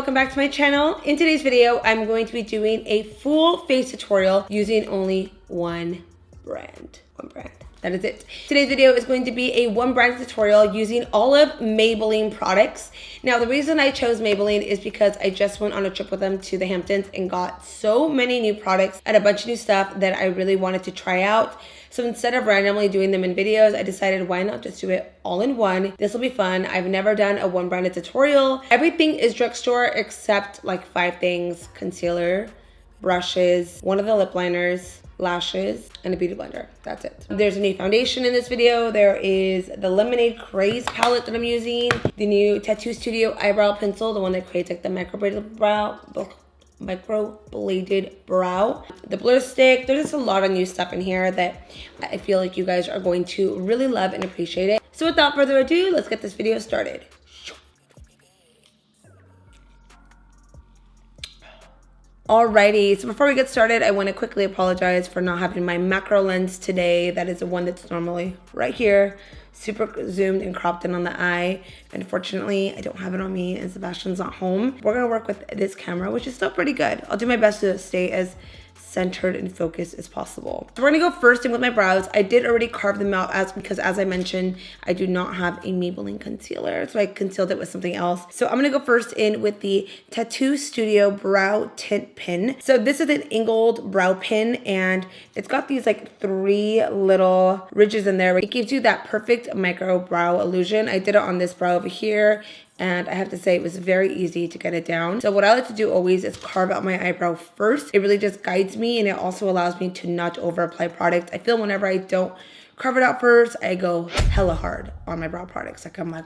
welcome back to my channel. In today's video, I'm going to be doing a full face tutorial using only one brand. That is it. Today's video is going to be a one brand tutorial using all of Maybelline products. Now, the reason I chose Maybelline is because I just went on a trip with them to the Hamptons and got so many new products and a bunch of new stuff that I really wanted to try out. So instead of randomly doing them in videos, I decided why not just do it all in one. This will be fun. I've never done a one branded tutorial. Everything is drugstore except like 5 things: concealer, brushes, one of the lip liners, lashes, and a beauty blender. That's it. There's a new foundation in this video. There is the Lemonade Craze palette that I'm using, the new Tattoo Studio eyebrow pencil, the one that creates like the microbladed brow, the blur stick. There's just a lot of new stuff in here that I feel like you guys are going to really love and appreciate it. So without further ado, let's get this video started. Alrighty, so before we get started, I want to quickly apologize for not having my macro lens today. That is the one that's normally right here, super zoomed and cropped in on the eye. Unfortunately, I don't have it on me and Sebastian's not home. We're going to work with this camera, which is still pretty good. I'll do my best to stay as centered and focused as possible. So we're gonna go first in with my brows. I did already carve them out because as I mentioned, I do not have a Maybelline concealer, so I concealed it with something else. So I'm gonna go first in with the Tattoo Studio Brow Tint Pin. So this is an angled brow pin and it's got these like 3 little ridges in there. It gives you that perfect micro brow illusion. I did it on this brow over here, and I have to say it was very easy to get it down. So what I like to do always is carve out my eyebrow first. It really just guides me and it also allows me to not over apply product. I feel whenever I don't carve it out first, I go hella hard on my brow products. Like I'm like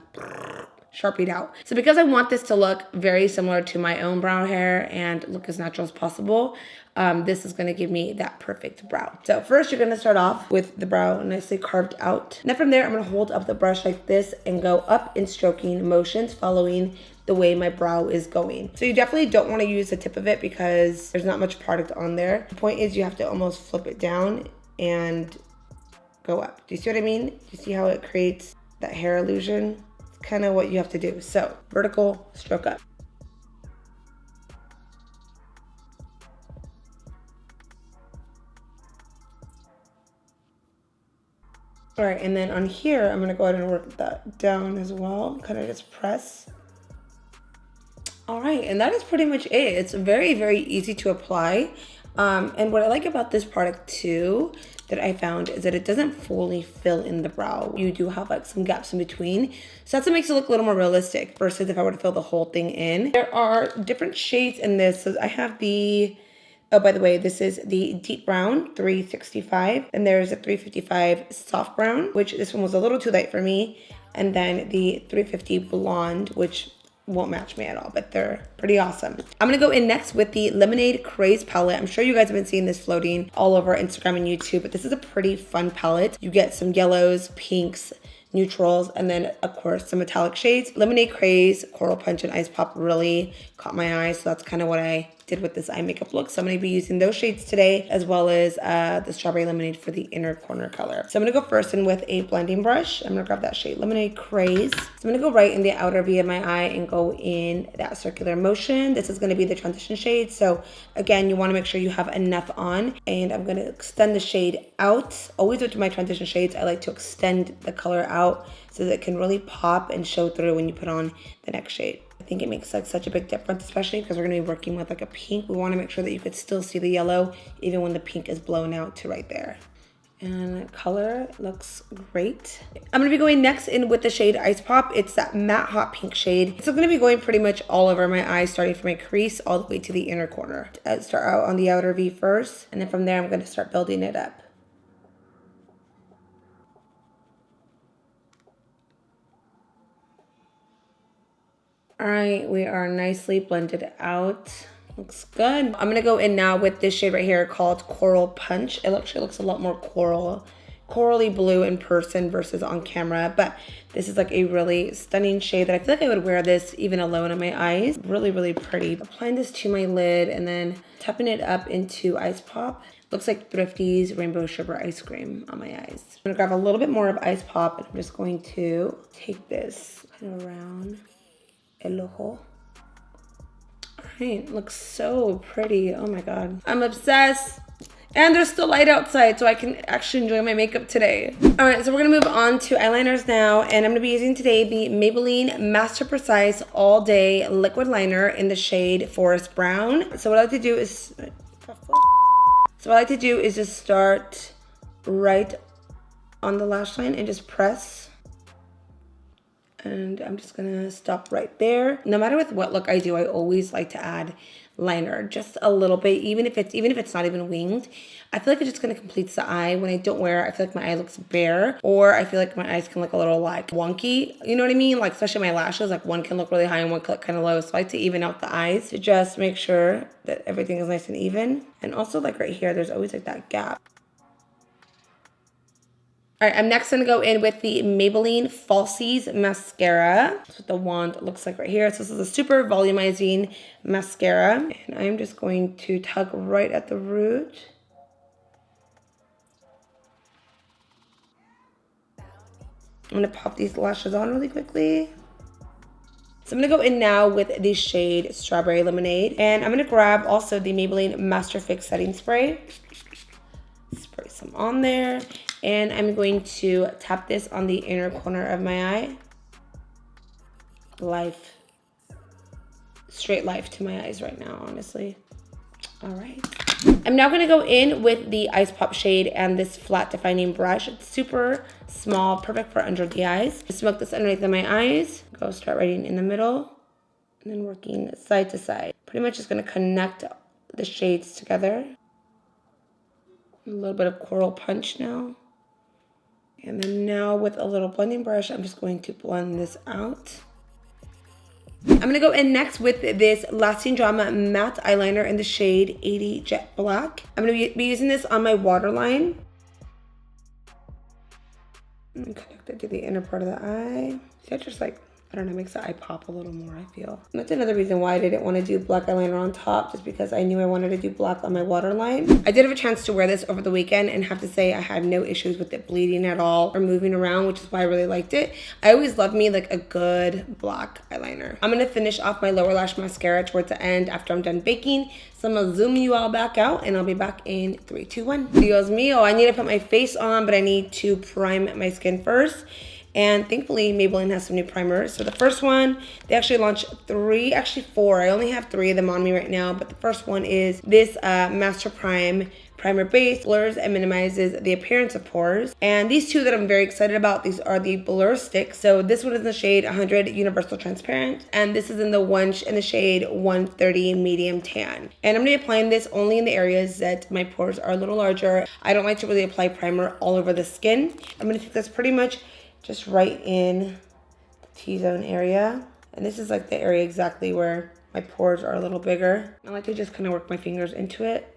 sharpied out. So because I want this to look very similar to my own brow hair and look as natural as possible, this is going to give me that perfect brow. So first you're going to start off with the brow nicely carved out. And then from there, I'm going to hold up the brush like this and go up in stroking motions following the way my brow is going. So you definitely don't want to use the tip of it because there's not much product on there. The point is you have to almost flip it down and go up. Do you see what I mean? Do you see how it creates that hair illusion? It's kind of what you have to do. So vertical stroke up. All right, and then on here, I'm gonna go ahead and work that down as well. Kind of just press. All right, and that is pretty much it. It's very, very easy to apply. And what I like about this product too, that I found, is that it doesn't fully fill in the brow. You do have like some gaps in between. So that's what makes it look a little more realistic versus if I were to fill the whole thing in. There are different shades in this. So I have the, oh, by the way, this is the deep brown 365, and there's a 355 soft brown, which this one was a little too light for me, and then the 350 blonde, which won't match me at all, but they're pretty awesome. I'm gonna go in next with the Lemonade Craze palette. I'm sure you guys have been seeing this floating all over Instagram and YouTube, but this is a pretty fun palette. You get some yellows, pinks, neutrals, and then of course some metallic shades. Lemonade Craze, Coral Punch, and Ice Pop really caught my eye, so that's kind of what I did with this eye makeup look. So I'm going to be using those shades today, as well as the Strawberry Lemonade for the inner corner color. So I'm going to go first in with a blending brush. I'm going to grab that shade Lemonade Craze. So I'm going to go right in the outer V of my eye and go in that circular motion. This is going to be the transition shade. So again, you want to make sure you have enough on, and I'm going to extend the shade out. Always with my transition shades, I like to extend the color out so that it can really pop and show through when you put on the next shade. I think it makes like such a big difference, especially because we're going to be working with like a pink. We want to make sure that you could still see the yellow even when the pink is blown out to right there. And the color looks great. I'm going to be going next in with the shade Ice Pop. It's that matte hot pink shade. So I'm going to be going pretty much all over my eyes, starting from my crease all the way to the inner corner. I'll start out on the outer V first, and then from there I'm going to start building it up. All right, we are nicely blended out. Looks good. I'm gonna go in now with this shade right here called Coral Punch. It actually looks a lot more corally blue in person versus on camera, but this is like a really stunning shade that I feel like I would wear this even alone on my eyes. Really, really pretty. Applying this to my lid and then tapping it up into Ice Pop. Looks like Thrifty's Rainbow Sugar Ice Cream on my eyes. I'm gonna grab a little bit more of Ice Pop, and I'm just going to take this kind of around el ojo Right, looks so pretty. Oh my god. I'm obsessed. And there's still light outside, so I can actually enjoy my makeup today. All right, so we're gonna move on to eyeliners now, and I'm gonna be using today the Maybelline Master Precise All Day Liquid Liner in the shade Forest Brown. So what I like to do is, just start right on the lash line and just press. And I'm just gonna stop right there. No matter with what look I do, I always like to add liner just a little bit, even if it's not even winged. I feel like it's just kind of completes the eye. When I don't wear it, I feel like my eye looks bare, or I feel like my eyes can look a little like wonky. You know what I mean? Like especially my lashes, like one can look really high and one can look kind of low. So I like to even out the eyes to just make sure that everything is nice and even. And also like right here, there's always like that gap. All right, I'm next gonna go in with the Maybelline Falsies Mascara. That's what the wand looks like right here. So this is a super volumizing mascara. And I'm just going to tug right at the root. I'm gonna pop these lashes on really quickly. So I'm gonna go in now with the shade Strawberry Lemonade. And I'm gonna grab also the Maybelline MasterFix Setting Spray. Spray some on there. And I'm going to tap this on the inner corner of my eye. Life. Straight life to my eyes right now, honestly. All right. I'm now going to go in with the Ice Pop shade and this flat defining brush. It's super small, perfect for under the eyes. Smoke this underneath of my eyes. Go start writing in the middle. And then working side to side. Pretty much just going to connect the shades together. A little bit of Coral Punch now. And then now with a little blending brush, I'm just going to blend this out. I'm gonna go in next with this Lasting Drama matte eyeliner in the shade 80 Jet Black. I'm gonna be using this on my waterline. And connect it to the inner part of the eye. See, just like, I don't know, makes the eye pop a little more, I feel. And that's another reason why I didn't want to do black eyeliner on top, just because I knew I wanted to do black on my waterline. I did have a chance to wear this over the weekend and have to say I had no issues with it bleeding at all or moving around, which is why I really liked it. I always love me like a good black eyeliner. I'm going to finish off my lower lash mascara towards the end after I'm done baking. So I'm going to zoom you all back out and I'll be back in 3, 2, 1. Dios mío, I need to put my face on, but I need to prime my skin first. And thankfully, Maybelline has some new primers. So the first one, they actually launched 3, actually 4. I only have 3 of them on me right now. But the first one is this MasterPrimer Primer Base. Blurs and minimizes the appearance of pores. And these two that I'm very excited about, these are the Blur Sticks. So this one is in the shade 100 Universal Transparent. And this is in the shade 130 Medium Tan. And I'm going to be applying this only in the areas that my pores are a little larger. I don't like to really apply primer all over the skin. I'm going to take this pretty much just right in the T-zone area. And this is like the area exactly where my pores are a little bigger. I like to just kind of work my fingers into it.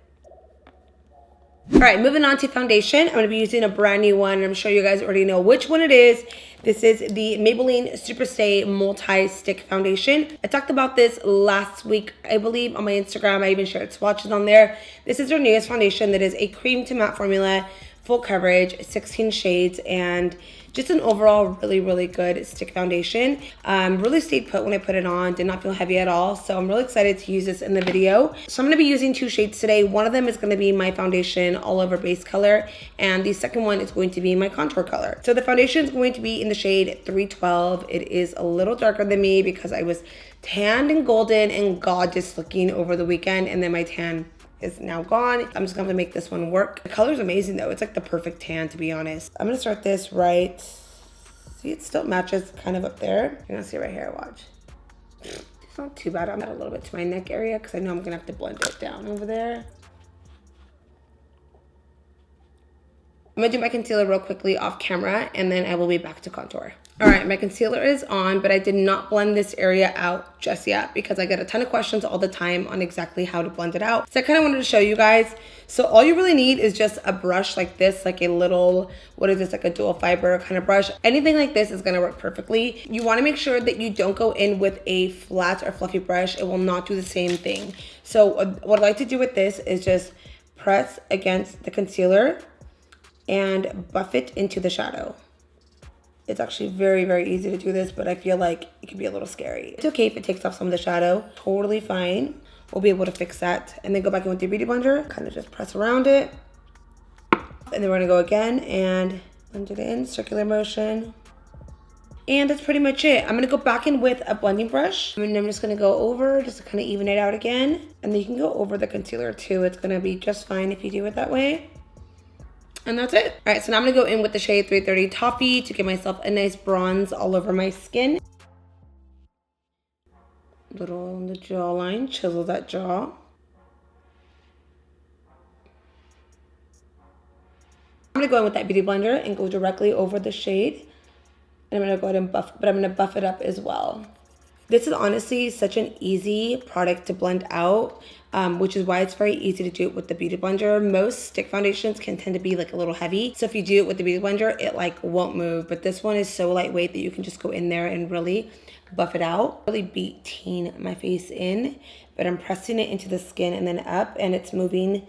All right, moving on to foundation. I'm gonna be using a brand new one. I'm sure you guys already know which one it is. This is the Maybelline Superstay Multi-Stick Foundation. I talked about this last week, I believe, on my Instagram. I even shared swatches on there. This is their newest foundation that is a cream to matte formula, full coverage, 16 shades, and just an overall really, really good stick foundation. Really stayed put when I put it on, did not feel heavy at all. So I'm really excited to use this in the video. So I'm gonna be using 2 shades today. One of them is gonna be my foundation all over base color, and the second one is going to be my contour color. So the foundation is going to be in the shade 312. It is a little darker than me because I was tanned and golden and gorgeous looking over the weekend, and then my tan is now gone. I'm just gonna make this one work. The color is amazing though. It's like the perfect tan, to be honest. I'm gonna start this right, see, it still matches kind of up there. You're gonna see right here, watch. It's not too bad. I'm gonna add a little bit to my neck area because I know I'm gonna have to blend it down over there. I'm gonna do my concealer real quickly off camera and then I will be back to contour. All right, my concealer is on, but I did not blend this area out just yet because I get a ton of questions all the time on exactly how to blend it out. So I kind of wanted to show you guys. So all you really need is just a brush like this, like a little, what is this, like a dual fiber kind of brush. Anything like this is gonna work perfectly. You wanna make sure that you don't go in with a flat or fluffy brush. It will not do the same thing. So what I like to do with this is just press against the concealer and buff it into the shadow. It's actually very, very easy to do this, but I feel like it could be a little scary. It's okay if it takes off some of the shadow, totally fine. we'll be able to fix that. And then go back in with your beauty blender, kind of just press around it. And then we're gonna go again and blend it in, circular motion. And that's pretty much it. I'm gonna go back in with a blending brush. And I'm just gonna go over just to kind of even it out again. And then you can go over the concealer too. It's gonna be just fine if you do it that way. And that's it. All right, so now I'm gonna go in with the shade 330 Toffee to give myself a nice bronze all over my skin. Little on the jawline, chisel that jaw. I'm gonna go in with that beauty blender and go directly over the shade. And I'm gonna go ahead and buff, but I'm gonna buff it up as well. This is honestly such an easy product to blend out, which is why it's very easy to do it with the beauty blender. Most stick foundations can tend to be like a little heavy. So if you do it with the beauty blender, it like won't move. But this one is so lightweight that you can just go in there and really buff it out. Really beating my face in, but I'm pressing it into the skin and then up, and it's moving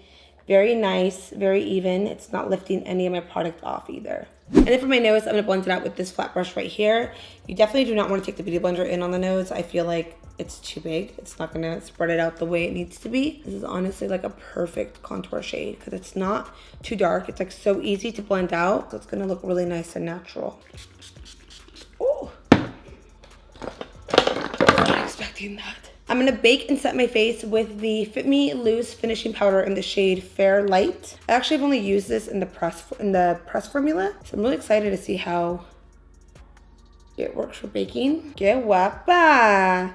very nice, very even. It's not lifting any of my product off either. And then for my nose, I'm gonna blend it out with this flat brush right here. You definitely do not want to take the beauty blender in on the nose. I feel like it's too big. It's not gonna spread it out the way it needs to be. This is honestly like a perfect contour shade because it's not too dark. It's like so easy to blend out. So it's gonna look really nice and natural. Oh, not expecting that. I'm gonna bake and set my face with the Fit Me Loose Finishing Powder in the shade Fair Light. I actually have only used this in the press formula, so I'm really excited to see how it works for baking. Que guapa! I'm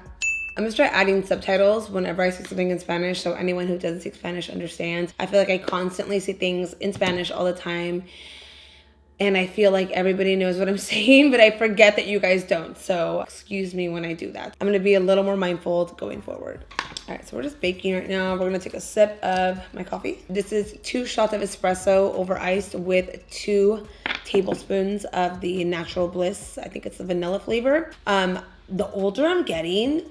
gonna start adding subtitles whenever I say something in Spanish, so anyone who doesn't speak Spanish understands. I feel like I constantly say things in Spanish all the time, and I feel like everybody knows what I'm saying, but I forget that you guys don't. So excuse me when I do that. I'm gonna be a little more mindful going forward. All right, so we're just baking right now. We're gonna take a sip of my coffee. This is 2 shots of espresso over ice with 2 tablespoons of the Natural Bliss. I think it's the vanilla flavor. The older I'm getting,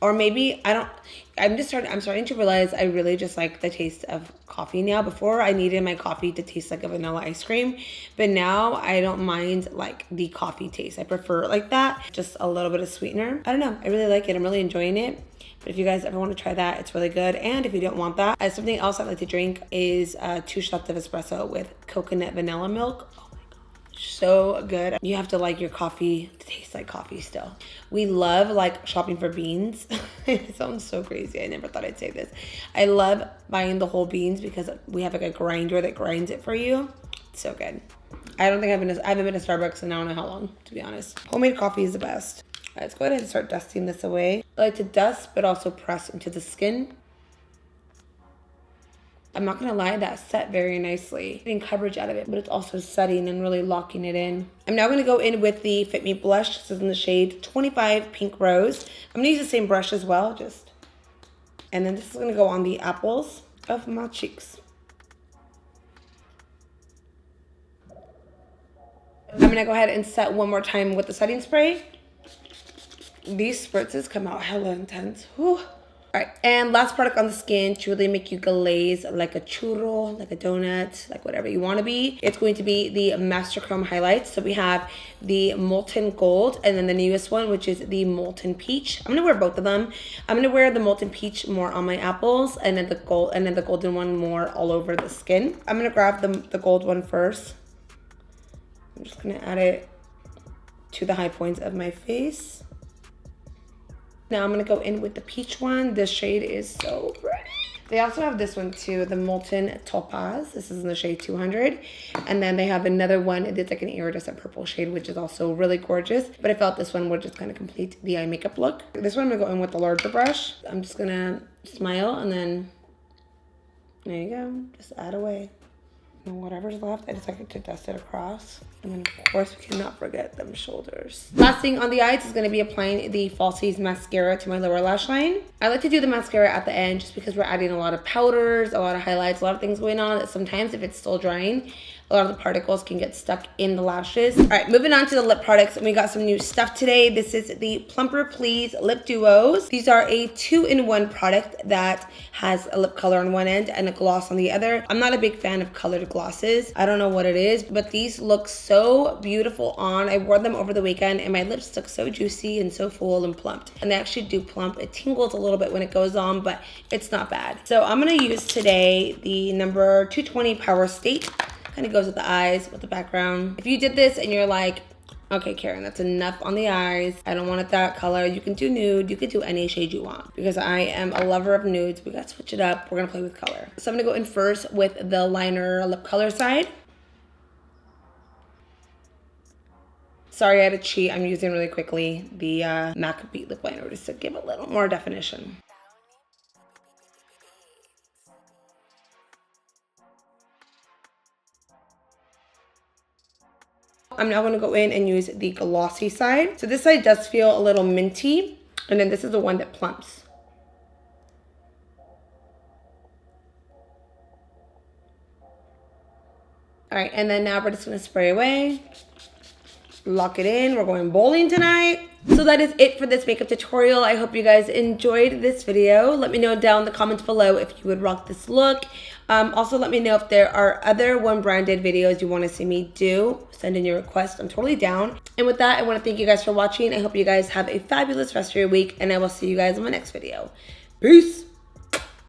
or maybe I'm starting to realize I really just like the taste of coffee now. Before I needed my coffee to taste like a vanilla ice cream, but now I don't mind like the coffee taste. I prefer it like that, just a little bit of sweetener. I don't know, I really like it. I'm really enjoying it. But if you guys ever want to try that, it's really good. And if you don't want that, something else I like to drink is 2 shots of espresso with coconut vanilla milk. So good. You have to like your coffee to taste like coffee still. We love like shopping for beans. It sounds so crazy. I never thought I'd say this. I love buying the whole beans because we have like a grinder that grinds it for you. It's so good. I haven't been to Starbucks in I don't know how long, to be honest. Homemade coffee is the best. All right, let's go ahead and start dusting this away. I like to dust, but also press into the skin. I'm not gonna lie, that set very nicely. Getting coverage out of it, but it's also setting and really locking it in. I'm now gonna go in with the Fit Me blush. This is in the shade 25 Pink Rose. I'm gonna use the same brush as well, and then this is gonna go on the apples of my cheeks. I'm gonna go ahead and set one more time with the setting spray. These spritzes come out hella intense. Whew. All right, and last product on the skin to really make you glaze like a churro, like a donut, like whatever you want to be. It's going to be the Master Chrome highlights. So we have the Molten Gold and then the newest one, which is the Molten Peach. I'm gonna wear both of them. I'm gonna wear the Molten Peach more on my apples, and then the golden one more all over the skin. I'm gonna grab the gold one first. I'm just gonna add it to the high points of my face. Now I'm gonna go in with the peach one. This shade is so pretty. They also have this one too, the Molten Topaz. This is in the shade 200. And then they have another one. It's like an iridescent purple shade, which is also really gorgeous. But I felt this one would just kind of complete the eye makeup look. This one I'm gonna go in with the larger brush. I'm just gonna smile and then, there you go, just add away. And whatever's left, I just like to dust it across. And then of course we cannot forget them shoulders. Last thing on the eyes is gonna be applying the Falsies mascara to my lower lash line. I like to do the mascara at the end just because we're adding a lot of powders, a lot of highlights, a lot of things going on that sometimes if it's still drying, a lot of the particles can get stuck in the lashes. All right, moving on to the lip products. We got some new stuff today. This is the Plumper Please Lip Duos. These are a 2-in-1 product that has a lip color on one end and a gloss on the other. I'm not a big fan of colored glosses. I don't know what it is, but these look so beautiful on. I wore them over the weekend and my lips look so juicy and so full and plumped. And they actually do plump. It tingles a little bit when it goes on, but it's not bad. So I'm gonna use today the number 220 Power State. Kind of goes with the eyes, with the background. If you did this and you're like, okay, Karen, that's enough on the eyes, I don't want it that color, you can do nude, you can do any shade you want. Because I am a lover of nudes, we gotta switch it up, we're gonna play with color. So I'm gonna go in first with the liner lip color side. Sorry, I had to cheat, I'm using really quickly the MAC Beat lip liner just to give a little more definition. I'm now gonna go in and use the glossy side. So this side does feel a little minty, and then this is the one that plumps. All right, and then now we're just gonna spray away. Lock it in. We're going bowling tonight. So that is it for this makeup tutorial. I hope you guys enjoyed this video. Let me know down in the comments below if you would rock this look. Also, let me know if there are other one branded videos you want to see me do. Send in your request. I'm totally down. And with that, I want to thank you guys for watching. I hope you guys have a fabulous rest of your week, and I will see you guys in my next video. Peace.